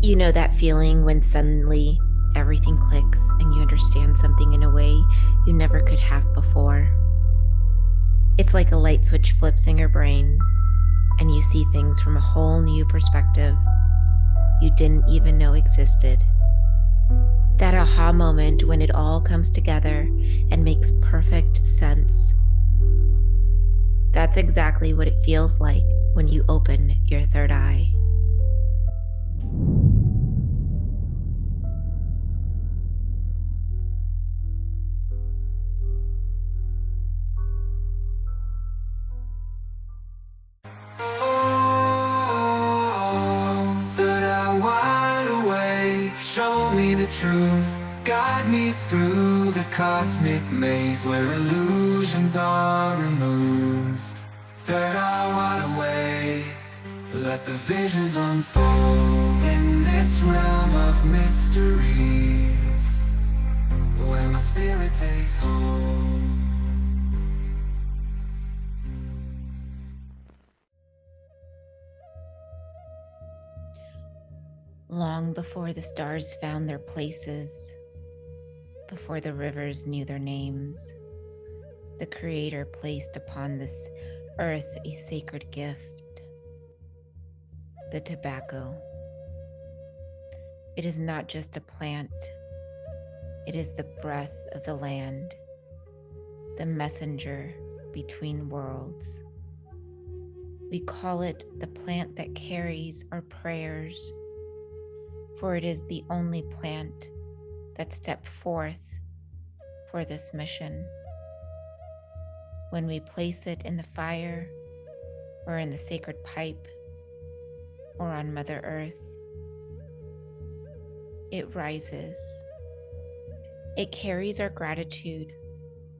You know that feeling when suddenly everything clicks and you understand something in a way you never could have before. It's like a light switch flips in your brain and you see things from a whole new perspective you didn't even know existed. That aha moment when it all comes together and makes perfect sense. That's exactly what it feels like when you open your third eye. Third eye wide awake, show me the truth, guide me through the cosmic maze where illusions are removed. Third eye wide awake, let the visions unfold in this realm of mysteries, where my spirit takes hold. Long before the stars found their places, before the rivers knew their names, the Creator placed upon this earth a sacred gift, the tobacco. It is not just a plant, it is the breath of the land, the messenger between worlds. We call it the plant that carries our prayers, for it is the only plant that stepped forth for this mission. When we place it in the fire, or in the sacred pipe, or on Mother Earth, it rises. It carries our gratitude,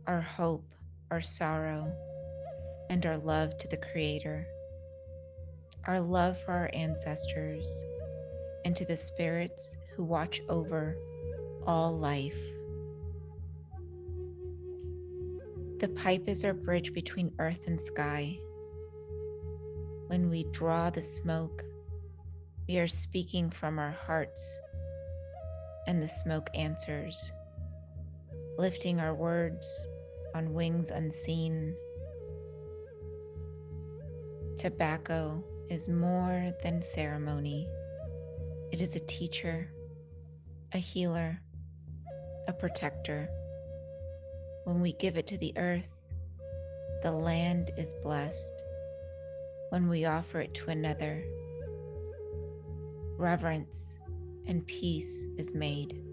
our hope, our sorrow, and our love to the Creator, our love for our ancestors, and to the spirits who watch over all life. The pipe is our bridge between earth and sky. When we draw the smoke, we are speaking from our hearts, and the smoke answers, lifting our words on wings unseen. Tobacco is more than ceremony. It is a teacher, a healer, a protector. When we give it to the earth, the land is blessed. When we offer it to another, reverence and peace is made.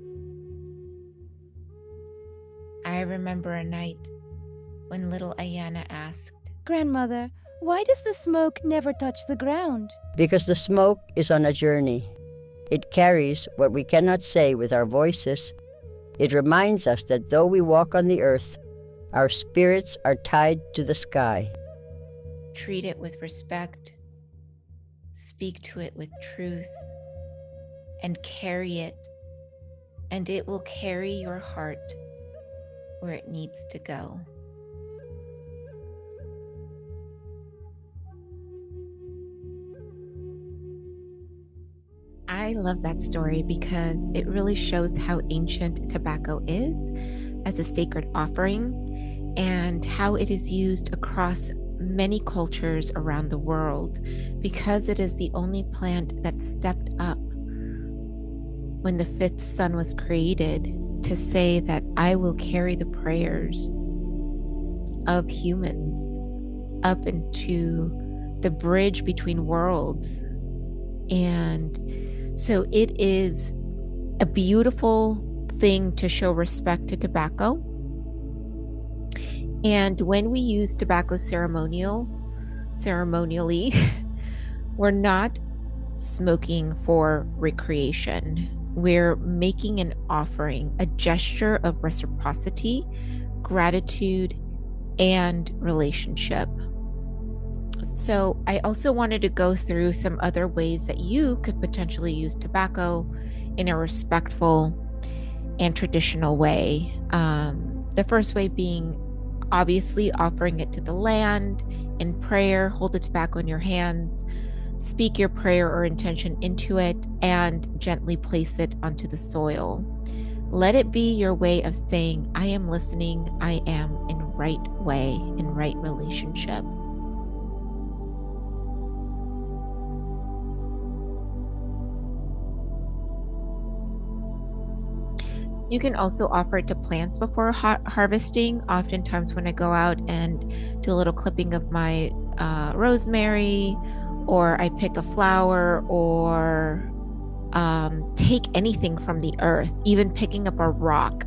I remember a night when little Ayana asked, "Grandmother, why does the smoke never touch the ground?" Because the smoke is on a journey. It carries what we cannot say with our voices. It reminds us that though we walk on the earth, our spirits are tied to the sky. treat it with respect, speak to it with truth, and carry it, and it will carry your heart where it needs to go. I love that story because it really shows how ancient tobacco is as a sacred offering and how it is used across many cultures around the world because it is the only plant that stepped up when the fifth sun was created to say that I will carry the prayers of humans up into the bridge between worlds. And so it is a beautiful thing to show respect to tobacco. And when we use tobacco ceremonially, we're not smoking for recreation. We're making an offering, a gesture of reciprocity, gratitude, and relationship. So I also wanted to go through some other ways that you could potentially use tobacco in a respectful and traditional way. The first way being obviously offering it to the land in prayer. Hold the tobacco in your hands, speak your prayer or intention into it and gently place it onto the soil. Let it be your way of saying, I am listening, I am in right way, in right relationship. You can also offer it to plants before harvesting. Oftentimes when I go out and do a little clipping of my rosemary, or I pick a flower, or take anything from the earth, even picking up a rock,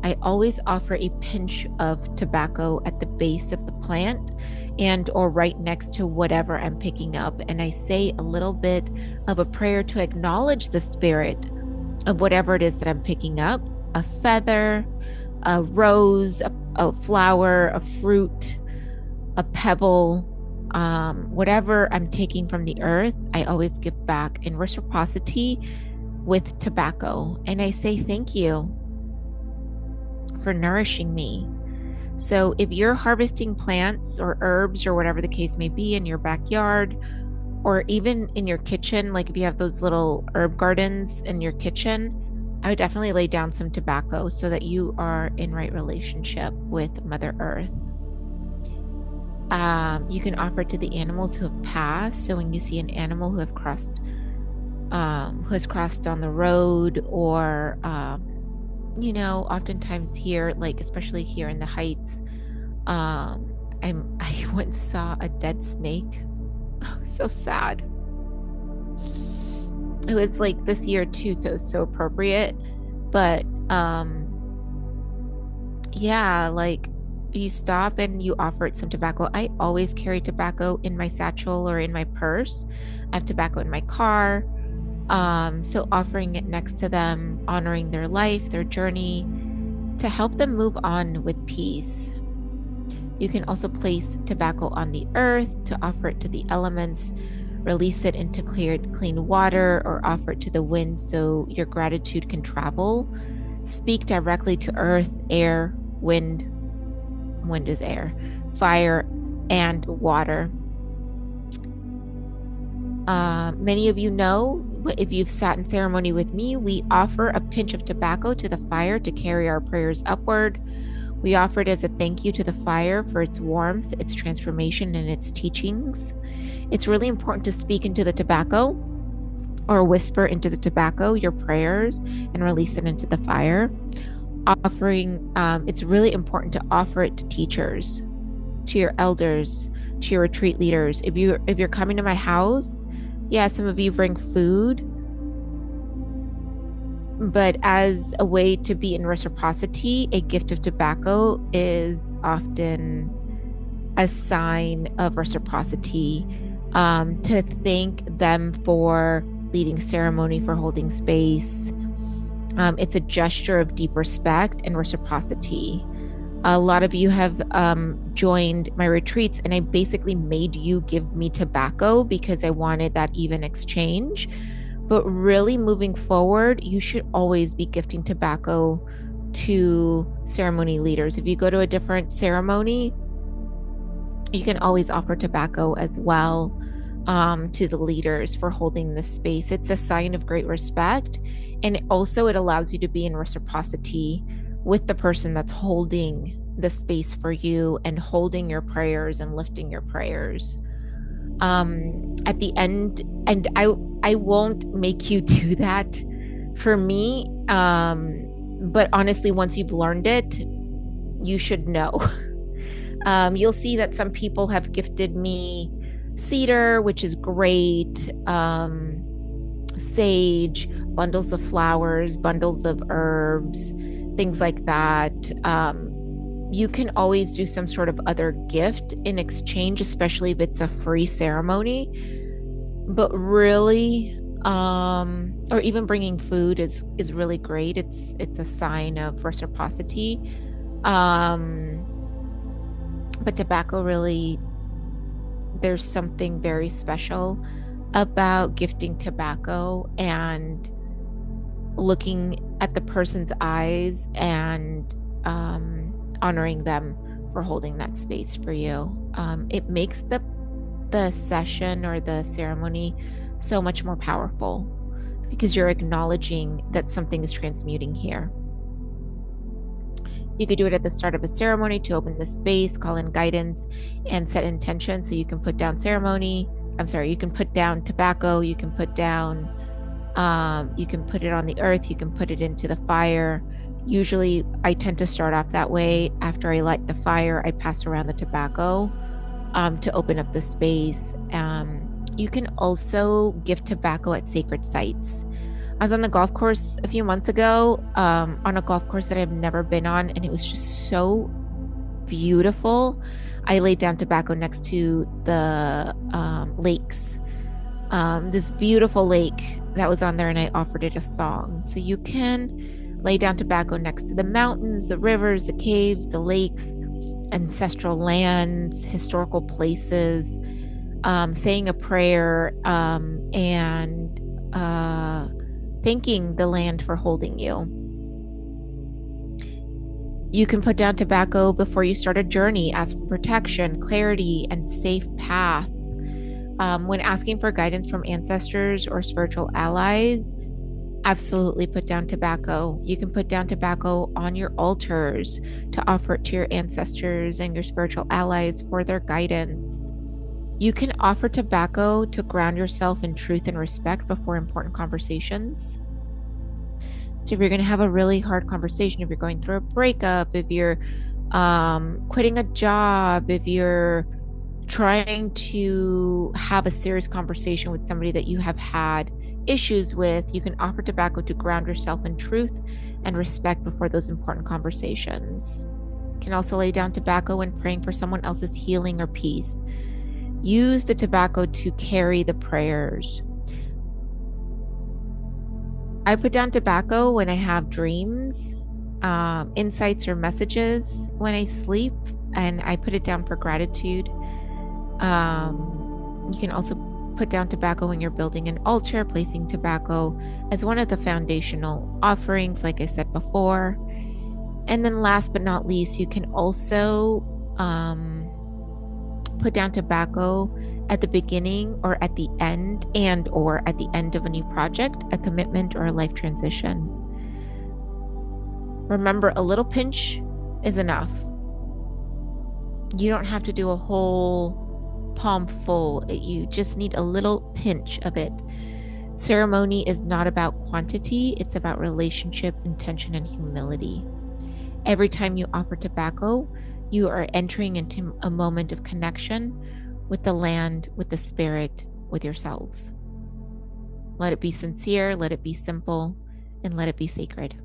I always offer a pinch of tobacco at the base of the plant and or right next to whatever I'm picking up. And I say a little bit of a prayer to acknowledge the spirit of whatever it is that I'm picking up, a feather, a rose, a flower, a fruit, a pebble, whatever I'm taking from the earth, I always give back in reciprocity with tobacco. And I say thank you for nourishing me. So if you're harvesting plants or herbs or whatever the case may be in your backyard, or even in your kitchen, like if you have those little herb gardens in your kitchen, I would definitely lay down some tobacco so that you are in right relationship with Mother Earth. You can offer it to the animals who have passed. So when you see an animal who has crossed on the road, or oftentimes here, like especially here in the Heights, I once saw a dead snake. Oh, so sad. It was like this year too, so it's so appropriate. But yeah, like you stop and you offer it some tobacco. I always carry tobacco in my satchel or in my purse. I have tobacco in my car. So offering it next to them, honoring their life, their journey, to help them move on with peace. You can also place tobacco on the earth to offer it to the elements, release it into clean water, or offer it to the wind so your gratitude can travel. Speak directly to earth, air, wind is air, fire, and water. Many of you know, if you've sat in ceremony with me, we offer a pinch of tobacco to the fire to carry our prayers upward. We offer it as a thank you to the fire for its warmth, its transformation, and its teachings. It's really important to speak into the tobacco or whisper into the tobacco your prayers and release it into the fire. It's really important to offer it to teachers, to your elders, to your retreat leaders. If you're coming to my house, yeah, some of you bring food, but as a way to be in reciprocity, a gift of tobacco is often a sign of reciprocity, to thank them for leading ceremony, for holding space. It's a gesture of deep respect and reciprocity. A lot of you have joined my retreats, and I basically made you give me tobacco because I wanted that even exchange. But really moving forward, you should always be gifting tobacco to ceremony leaders. If you go to a different ceremony, you can always offer tobacco as well to the leaders for holding this space. It's a sign of great respect. And it allows you to be in reciprocity with the person that's holding the space for you and holding your prayers and lifting your prayers. At the end, and I won't make you do that for me, but honestly, once you've learned it, you should know. You'll see that some people have gifted me cedar, which is great, sage, bundles of flowers, bundles of herbs, things like that. You can always do some sort of other gift in exchange, especially if it's a free ceremony. But really, or even bringing food is really great. It's a sign of reciprocity. But tobacco, really, there's something very special about gifting tobacco and looking at the person's eyes and honoring them for holding that space for you. It makes the the session or the ceremony so much more powerful, because you're acknowledging that something is transmuting here. You could do it at the start of a ceremony to open the space, call in guidance, and set intention. So you can put down you can put down tobacco, you can put down, you can put it on the earth, you can put it into the fire. Usually I tend to start off that way. After I light the fire, I pass around the tobacco to open up the space. You can also give tobacco at sacred sites. I was on the golf course a few months ago, on a golf course that I've never been on, and it was just so beautiful. I laid down tobacco next to the lakes. This beautiful lake that was on there, and I offered it a song. So you can lay down tobacco next to the mountains, the rivers, the caves, the lakes, ancestral lands, historical places, saying a prayer, and thanking the land for holding you. You can put down tobacco before you start a journey, ask for protection, clarity, and safe path. When asking for guidance from ancestors or spiritual allies, absolutely put down tobacco. You can put down tobacco on your altars to offer it to your ancestors and your spiritual allies for their guidance. You can offer tobacco to ground yourself in truth and respect before important conversations. So if you're going to have a really hard conversation, if you're going through a breakup, if you're quitting a job, if you're trying to have a serious conversation with somebody that you have had issues with, you can offer tobacco to ground yourself in truth and respect before those important conversations. You can also lay down tobacco when praying for someone else's healing or peace. Use the tobacco to carry the prayers. I put down tobacco when I have dreams, insights, or messages when I sleep, and I put it down for gratitude. You can also put down tobacco when you're building an altar, placing tobacco as one of the foundational offerings, like I said before. And then last but not least, you can also put down tobacco at the beginning or at the end, or at the end of a new project, a commitment, or a life transition. Remember, a little pinch is enough. You don't have to do a whole palm full. You just need a little pinch of it. Ceremony is not about quantity, it's about relationship, intention, and humility. Every time you offer tobacco, you are entering into a moment of connection with the land, with the spirit, with yourselves. Let it be sincere, let it be simple, and let it be sacred.